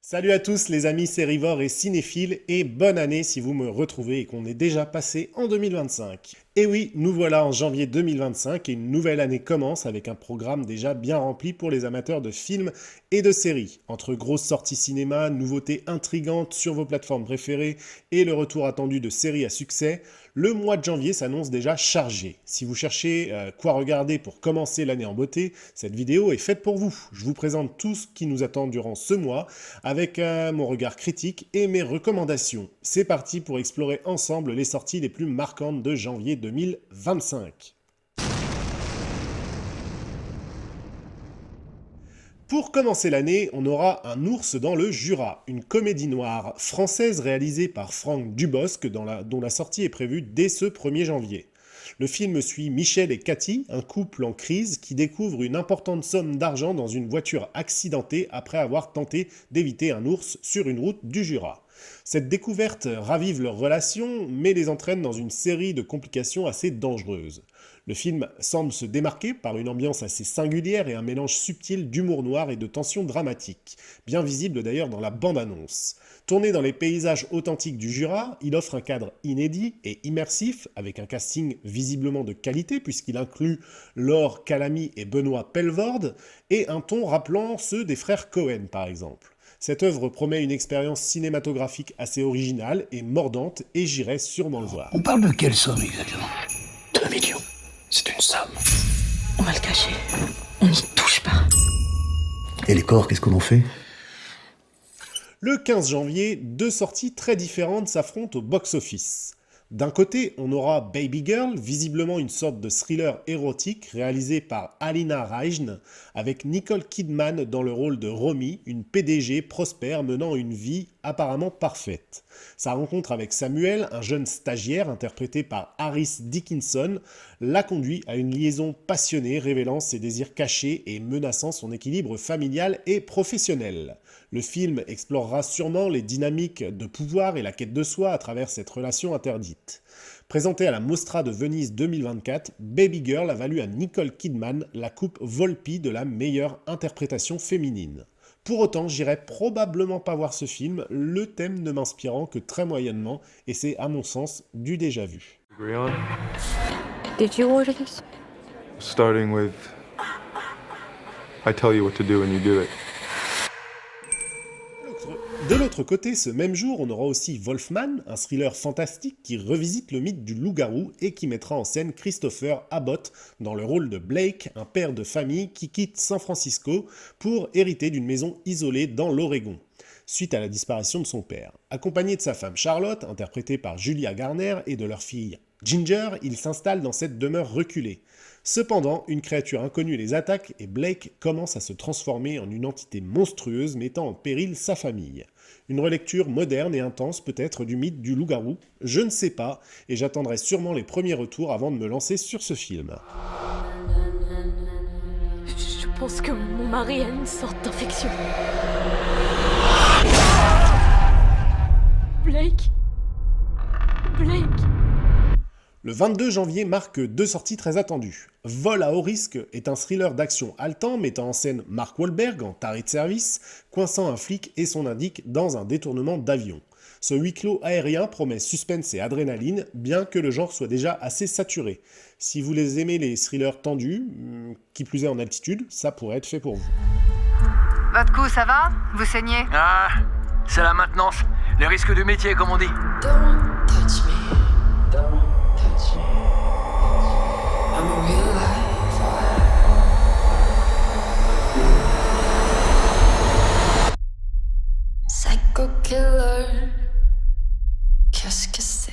Salut à tous les amis sérivores et cinéphiles et bonne année si vous me retrouvez et qu'on est déjà passé en 2025. Et oui, nous voilà en janvier 2025 et une nouvelle année commence avec un programme déjà bien rempli pour les amateurs de films et de séries. Entre grosses sorties cinéma, nouveautés intrigantes sur vos plateformes préférées et le retour attendu de séries à succès, le mois de janvier s'annonce déjà chargé. Si vous cherchez quoi regarder pour commencer l'année en beauté, cette vidéo est faite pour vous. Je vous présente tout ce qui nous attend durant ce mois avec mon regard critique et mes recommandations. C'est parti pour explorer ensemble les sorties les plus marquantes de janvier 2025. Pour commencer l'année, on aura Un ours dans le Jura, une comédie noire française réalisée par Franck Dubosc dont la sortie est prévue dès ce 1er janvier. Le film suit Michel et Cathy, un couple en crise qui découvre une importante somme d'argent dans une voiture accidentée après avoir tenté d'éviter un ours sur une route du Jura. Cette découverte ravive leur relation, mais les entraîne dans une série de complications assez dangereuses. Le film semble se démarquer par une ambiance assez singulière et un mélange subtil d'humour noir et de tension dramatique, bien visible d'ailleurs dans la bande-annonce. Tourné dans les paysages authentiques du Jura, il offre un cadre inédit et immersif, avec un casting visiblement de qualité puisqu'il inclut Laure Calamy et Benoît Pelvorde, et un ton rappelant ceux des frères Cohen par exemple. Cette œuvre promet une expérience cinématographique assez originale et mordante, et j'irai sûrement le voir. On parle de quelle somme exactement? 2 millions. C'est une somme. On va le cacher. On n'y touche pas. Et les corps, qu'est-ce qu'on en fait? Le 15 janvier, deux sorties très différentes s'affrontent au box-office. D'un côté, on aura Baby Girl, visiblement une sorte de thriller érotique réalisé par Alina Rajn, avec Nicole Kidman dans le rôle de Romy, une PDG prospère menant une vie apparemment parfaite. Sa rencontre avec Samuel, un jeune stagiaire interprété par Harris Dickinson, la conduit à une liaison passionnée révélant ses désirs cachés et menaçant son équilibre familial et professionnel. Le film explorera sûrement les dynamiques de pouvoir et la quête de soi à travers cette relation interdite. Présenté à la Mostra de Venise 2024, Baby Girl a valu à Nicole Kidman la coupe Volpi de la meilleure interprétation féminine. Pour autant, j'irai probablement pas voir ce film, le thème ne m'inspirant que très moyennement, et c'est à mon sens du déjà vu. Agree on? Did you order this? Starting with, I tell you what to do and you do it. De l'autre côté, ce même jour, on aura aussi Wolfman, un thriller fantastique qui revisite le mythe du loup-garou et qui mettra en scène Christopher Abbott dans le rôle de Blake, un père de famille qui quitte San Francisco pour hériter d'une maison isolée dans l'Oregon, suite à la disparition de son père. Accompagné de sa femme Charlotte, interprétée par Julia Garner, et de leur fille Ginger, il s'installe dans cette demeure reculée. Cependant, une créature inconnue les attaque et Blake commence à se transformer en une entité monstrueuse mettant en péril sa famille. Une relecture moderne et intense peut-être du mythe du loup-garou, je ne sais pas, et j'attendrai sûrement les premiers retours avant de me lancer sur ce film. Je pense que mon mari a une sorte d'infection. Blake. Le 22 janvier marque deux sorties très attendues. Vol à haut risque est un thriller d'action haletant mettant en scène Mark Wahlberg en taré de service, coinçant un flic et son indique dans un détournement d'avion. Ce huis clos aérien promet suspense et adrénaline, bien que le genre soit déjà assez saturé. Si vous les aimez les thrillers tendus, qui plus est en altitude, ça pourrait être fait pour vous. Votre cou, ça va? Vous saignez? Ah, c'est la maintenance. Les risques du métier, comme on dit. Don't touch me. Don't touch me. I'm a real life psycho killer. Qu'est-ce que c'est?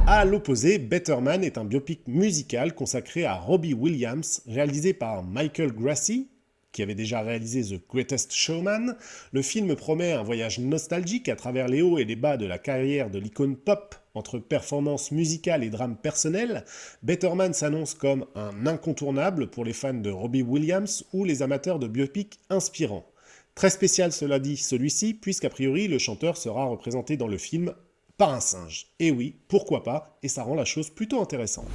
À l'opposé, Better Man est un biopic musical consacré à Robbie Williams, réalisé par Michael Grassi, qui avait déjà réalisé The Greatest Showman. Le film promet un voyage nostalgique à travers les hauts et les bas de la carrière de l'icône pop, entre performances musicales et drames personnels. Better Man s'annonce comme un incontournable pour les fans de Robbie Williams ou les amateurs de biopics inspirants. Très spécial cela dit celui-ci, puisqu'a priori le chanteur sera représenté dans le film par un singe. Et oui, pourquoi pas, et ça rend la chose plutôt intéressante.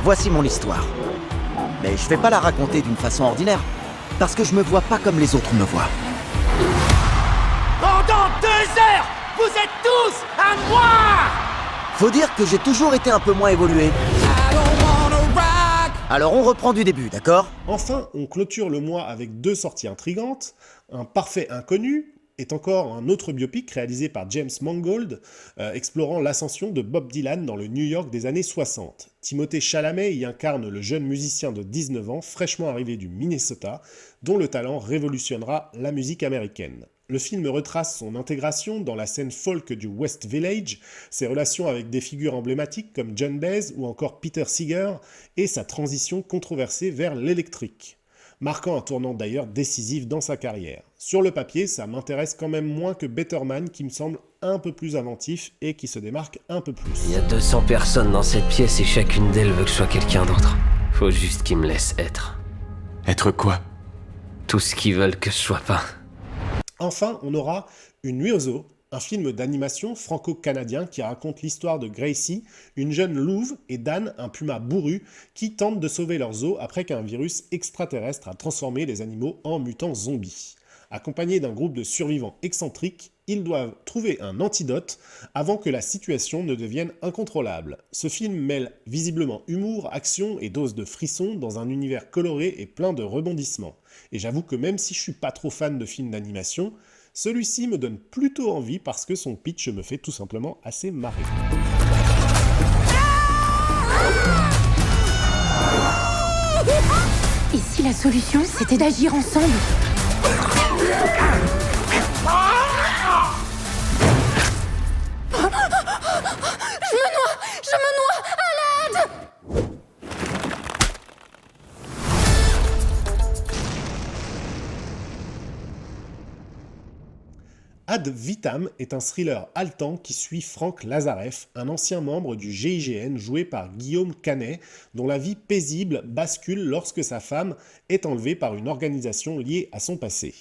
Voici mon histoire. mais je vais pas la raconter d'une façon ordinaire, parce que je me vois pas comme les autres me voient. Pendant 2 heures, vous êtes tous à moi! Faut dire que j'ai toujours été un peu moins évolué. Alors on reprend du début, d'accord? Enfin, on clôture le mois avec 2 sorties intrigantes. Un parfait inconnu est encore un autre biopic réalisé par James Mangold, explorant l'ascension de Bob Dylan dans le New York des années 60. Timothée Chalamet y incarne le jeune musicien de 19 ans, fraîchement arrivé du Minnesota, dont le talent révolutionnera la musique américaine. Le film retrace son intégration dans la scène folk du West Village, ses relations avec des figures emblématiques comme John Baez ou encore Peter Seeger, et sa transition controversée vers l'électrique, marquant un tournant d'ailleurs décisif dans sa carrière. Sur le papier, ça m'intéresse quand même moins que Better Man, qui me semble un peu plus inventif et qui se démarque un peu plus. Il y a 200 personnes dans cette pièce et chacune d'elles veut que je sois quelqu'un d'autre. Faut juste qu'ils me laissent être. Être quoi? Tout ce qu'ils veulent que je sois pas. Enfin, on aura Une nuit aux zoo, un film d'animation franco-canadien qui raconte l'histoire de Gracie, une jeune louve, et Dan, un puma bourru, qui tentent de sauver leur zoo après qu'un virus extraterrestre a transformé les animaux en mutants zombies. Accompagnés d'un groupe de survivants excentriques, ils doivent trouver un antidote avant que la situation ne devienne incontrôlable. Ce film mêle visiblement humour, action et dose de frissons dans un univers coloré et plein de rebondissements. Et j'avoue que même si je suis pas trop fan de films d'animation, celui-ci me donne plutôt envie parce que son pitch me fait tout simplement assez marrer. Et si la solution, c'était d'agir ensemble? Je me noie, à l'aide! Ad Vitam est un thriller haletant qui suit Frank Lazareff, un ancien membre du GIGN joué par Guillaume Canet, dont la vie paisible bascule lorsque sa femme est enlevée par une organisation liée à son passé.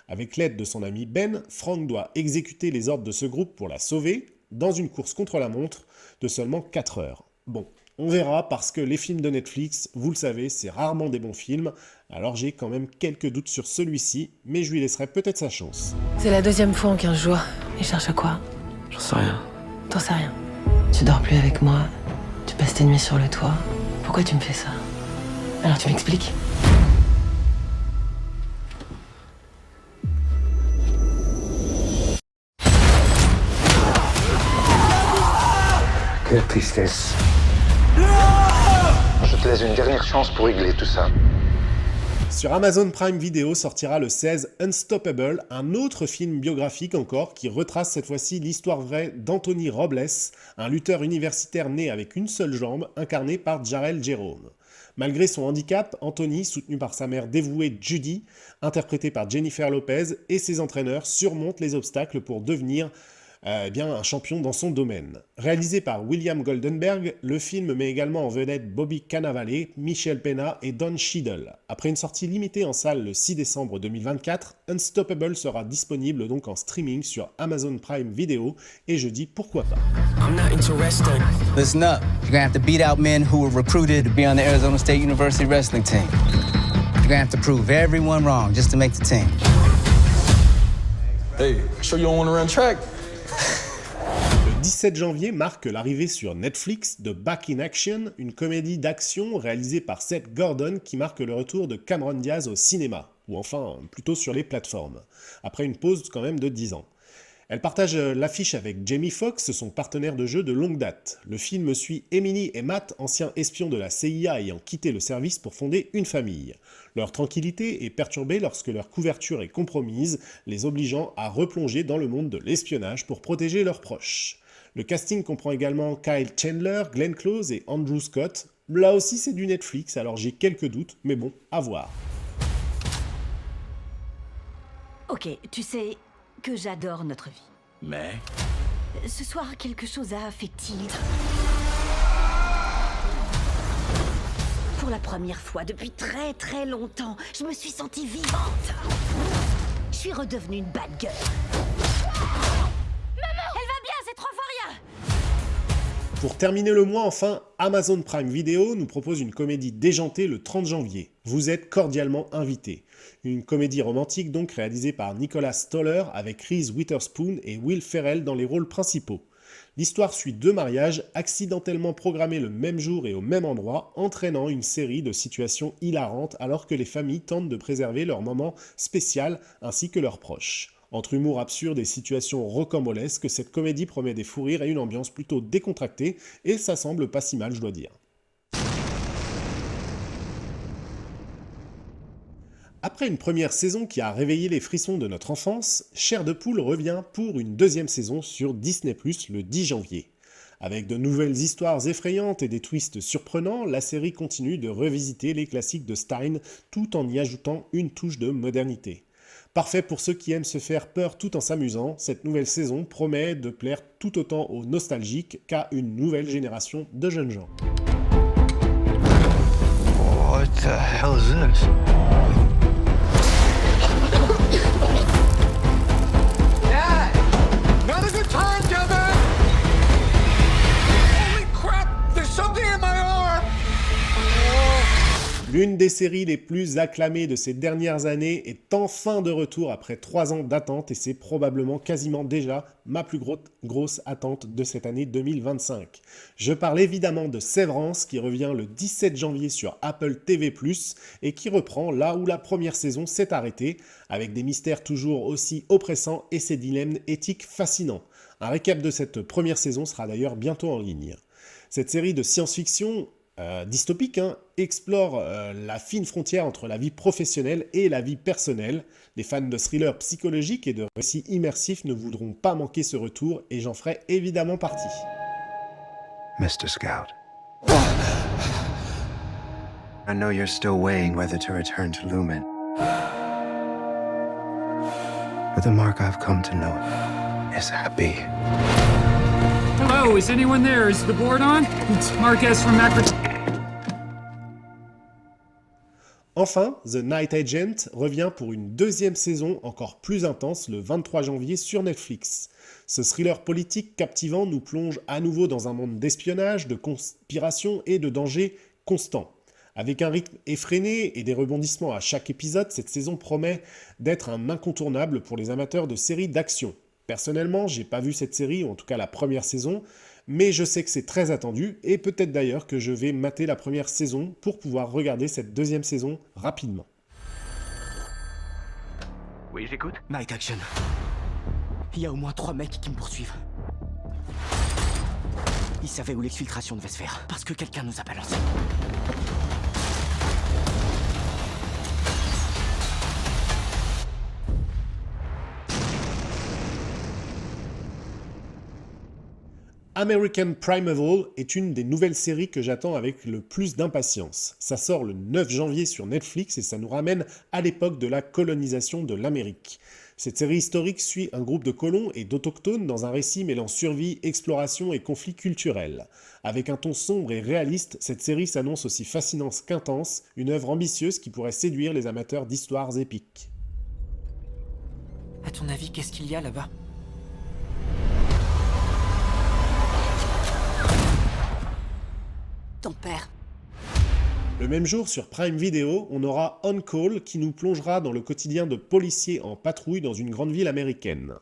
Avec l'aide de son ami Ben, Frank doit exécuter les ordres de ce groupe pour la sauver, dans une course contre la montre de seulement 4 heures. Bon, on verra parce que les films de Netflix, vous le savez, c'est rarement des bons films, alors j'ai quand même quelques doutes sur celui-ci, mais je lui laisserai peut-être sa chance. C'est la 2e fois en 15 jours. Il cherche à quoi? J'en sais rien. T'en sais rien. Tu dors plus avec moi, tu passes tes nuits sur le toit. Pourquoi tu me fais ça? Alors tu m'expliques? Quelle tristesse. Je te laisse une dernière chance pour régler tout ça. Sur Amazon Prime Video sortira le 16 Unstoppable, un autre film biographique encore qui retrace cette fois-ci l'histoire vraie d'Anthony Robles, un lutteur universitaire né avec une seule jambe, incarné par Jarrell Jerome. Malgré son handicap, Anthony, soutenu par sa mère dévouée Judy, interprétée par Jennifer Lopez, et ses entraîneurs surmontent les obstacles pour devenir un champion dans son domaine. Réalisé par William Goldenberg, le film met également en vedette Bobby Cannavale, Michelle Pena et Don Cheadle. Après une sortie limitée en salle le 6 décembre 2024, Unstoppable sera disponible donc en streaming sur Amazon Prime Video, et je dis pourquoi pas. Listen up, you're gonna have to beat out men who were recruited to be on the Arizona State University wrestling team. You're gonna have to prove everyone wrong just to make the team. Hey, sure you don't want to run track? Le 17 janvier marque l'arrivée sur Netflix de Back in Action, une comédie d'action réalisée par Seth Gordon qui marque le retour de Cameron Diaz au cinéma, ou enfin plutôt sur les plateformes, après une pause quand même de 10 ans. Elle partage l'affiche avec Jamie Foxx, son partenaire de jeu de longue date. Le film suit Emily et Matt, anciens espions de la CIA ayant quitté le service pour fonder une famille. Leur tranquillité est perturbée lorsque leur couverture est compromise, les obligeant à replonger dans le monde de l'espionnage pour protéger leurs proches. Le casting comprend également Kyle Chandler, Glenn Close et Andrew Scott. Là aussi c'est du Netflix, alors j'ai quelques doutes, mais bon, à voir. Ok, tu sais que j'adore notre vie. Mais Ce soir, quelque chose a fait tilt. Pour la première fois depuis très très longtemps, je me suis sentie vivante. Je suis redevenue une bad girl. Maman, elle va bien, c'est 3 fois rien. Pour terminer le mois, enfin, Amazon Prime Video nous propose une comédie déjantée le 30 janvier. Vous êtes cordialement invités. Une comédie romantique donc réalisée par Nicholas Stoller avec Reese Witherspoon et Will Ferrell dans les rôles principaux. L'histoire suit 2 mariages accidentellement programmés le même jour et au même endroit, entraînant une série de situations hilarantes alors que les familles tentent de préserver leur moment spécial ainsi que leurs proches. Entre humour absurde et situations rocambolesques, cette comédie promet des fous rires et une ambiance plutôt décontractée, et ça semble pas si mal, je dois dire. Après une première saison qui a réveillé les frissons de notre enfance, Chair de poule revient pour une 2e saison sur Disney+, le 10 janvier. Avec de nouvelles histoires effrayantes et des twists surprenants, la série continue de revisiter les classiques de Stein tout en y ajoutant une touche de modernité. Parfait pour ceux qui aiment se faire peur tout en s'amusant, cette nouvelle saison promet de plaire tout autant aux nostalgiques qu'à une nouvelle génération de jeunes gens. What the hell is this? Not a good time, Kevin! Holy crap! There's something in my arm! L'une des séries les plus acclamées de ces dernières années est enfin de retour après 3 ans d'attente et c'est probablement quasiment déjà ma plus grosse attente de cette année 2025. Je parle évidemment de Severance qui revient le 17 janvier sur Apple TV+, et qui reprend là où la première saison s'est arrêtée, avec des mystères toujours aussi oppressants et ses dilemmes éthiques fascinants. Un récap de cette première saison sera d'ailleurs bientôt en ligne. Cette série de science-fiction dystopique explore la fine frontière entre la vie professionnelle et la vie personnelle. Les fans de thrillers psychologiques et de récits immersifs ne voudront pas manquer ce retour et j'en ferai évidemment partie. Mr. Scout. I know you're still weighing whether to return to Lumen. But the mark I've come to know is happy. Hello, is anyone there? Is the board on? It's Marquez from Macro... Enfin, The Night Agent revient pour une 2e saison encore plus intense le 23 janvier sur Netflix. Ce thriller politique captivant nous plonge à nouveau dans un monde d'espionnage, de conspiration et de danger constant. Avec un rythme effréné et des rebondissements à chaque épisode, cette saison promet d'être un incontournable pour les amateurs de séries d'action. Personnellement, j'ai pas vu cette série, ou en tout cas la première saison, mais je sais que c'est très attendu, et peut-être d'ailleurs que je vais mater la première saison pour pouvoir regarder cette 2e saison rapidement. Oui, j'écoute. Night Action. Il y a au moins 3 mecs qui me poursuivent. Ils savaient où l'exfiltration devait se faire, parce que quelqu'un nous a balancé. American Primeval est une des nouvelles séries que j'attends avec le plus d'impatience. Ça sort le 9 janvier sur Netflix et ça nous ramène à l'époque de la colonisation de l'Amérique. Cette série historique suit un groupe de colons et d'autochtones dans un récit mêlant survie, exploration et conflits culturels. Avec un ton sombre et réaliste, cette série s'annonce aussi fascinante qu'intense, une œuvre ambitieuse qui pourrait séduire les amateurs d'histoires épiques. À ton avis, qu'est-ce qu'il y a là-bas ? Ton père. Le même jour, sur Prime Video, on aura On Call qui nous plongera dans le quotidien de policiers en patrouille dans une grande ville américaine.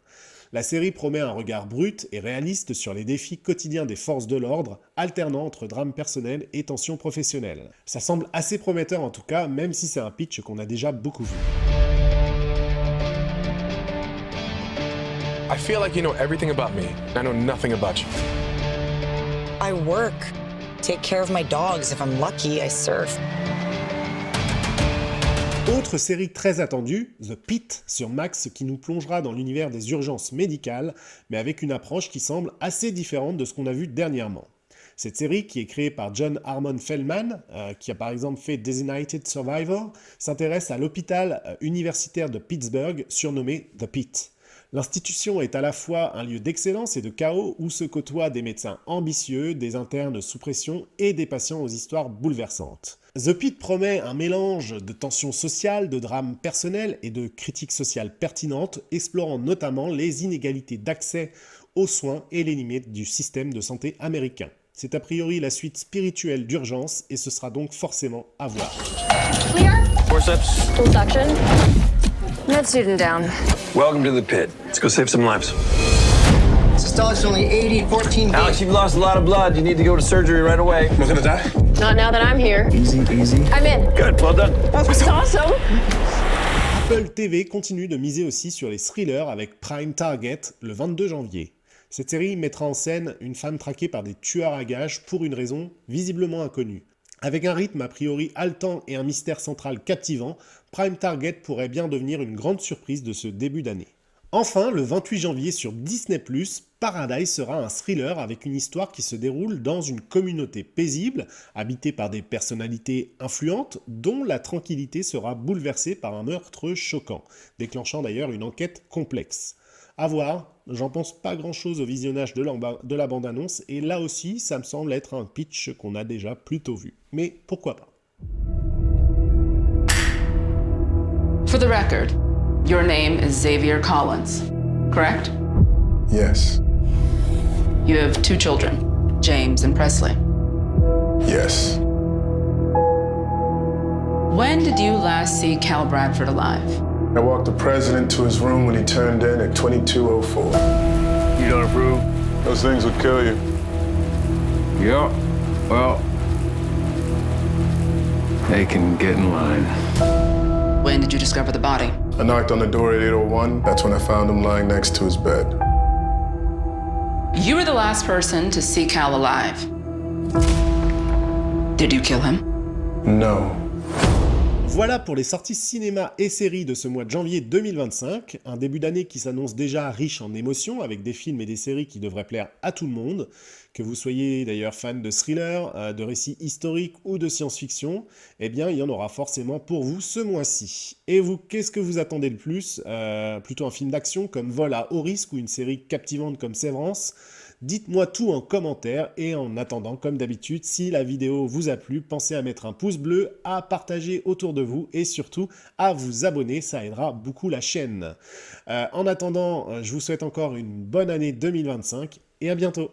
La série promet un regard brut et réaliste sur les défis quotidiens des forces de l'ordre, alternant entre drame personnel et tension professionnelle. Ça semble assez prometteur en tout cas, même si c'est un pitch qu'on a déjà beaucoup vu. I feel like you know everything about me, and I know nothing about you. I work. Take care of my dogs. If I'm lucky, I surf. Autre série très attendue, The Pitt sur Max qui nous plongera dans l'univers des urgences médicales, mais avec une approche qui semble assez différente de ce qu'on a vu dernièrement. Cette série, qui est créée par John Harmon Feldman, qui a par exemple fait Designated Survivor, s'intéresse à l'hôpital universitaire de Pittsburgh, surnommé The Pitt. L'institution est à la fois un lieu d'excellence et de chaos où se côtoient des médecins ambitieux, des internes sous pression et des patients aux histoires bouleversantes. The Pitt promet un mélange de tensions sociales, de drames personnels et de critiques sociales pertinentes, explorant notamment les inégalités d'accès aux soins et les limites du système de santé américain. C'est a priori la suite spirituelle d'Urgence et ce sera donc forcément à voir. Clear. Forceps. Full suction. Med student down. Welcome to the pit. Let's go save some lives. Systolics only 80, 14. Alex, you've lost a lot of blood. You need to go to surgery right away. We're gonna die? Not now that I'm here. Easy, easy. I'm in. Good, well done. That's awesome. Apple TV continue de miser aussi sur les thrillers avec Prime Target le 22 janvier. Cette série mettra en scène une femme traquée par des tueurs à gages pour une raison visiblement inconnue. Avec un rythme a priori haletant et un mystère central captivant, Prime Target pourrait bien devenir une grande surprise de ce début d'année. Enfin, le 28 janvier sur Disney+, Paradise sera un thriller avec une histoire qui se déroule dans une communauté paisible, habitée par des personnalités influentes, dont la tranquillité sera bouleversée par un meurtre choquant, déclenchant d'ailleurs une enquête complexe. À voir, j'en pense pas grand chose au visionnage de la bande-annonce, et là aussi, ça me semble être un pitch qu'on a déjà plutôt vu. Mais pourquoi pas? For the record, your name is Xavier Collins, correct? Yes. You have 2 children, James and Presley. Yes. When did you last see Cal Bradford alive? I walked the president to his room when he turned in at 22:04. You don't approve? Those things would kill you. Yeah. Well, they can get in line. When did you discover the body? I knocked on the door at 8:01. That's when I found him lying next to his bed. You were the last person to see Cal alive. Did you kill him? No. Voilà pour les sorties cinéma et séries de ce mois de janvier 2025, un début d'année qui s'annonce déjà riche en émotions, avec des films et des séries qui devraient plaire à tout le monde, que vous soyez d'ailleurs fan de thrillers, de récits historiques ou de science-fiction, eh bien il y en aura forcément pour vous ce mois-ci. Et vous, qu'est-ce que vous attendez le plus? Plutôt un film d'action comme Vol à haut risque ou une série captivante comme Sévrance? Dites-moi tout en commentaire et en attendant, comme d'habitude, si la vidéo vous a plu, pensez à mettre un pouce bleu, à partager autour de vous et surtout à vous abonner, ça aidera beaucoup la chaîne. En attendant, je vous souhaite encore une bonne année 2025 et à bientôt.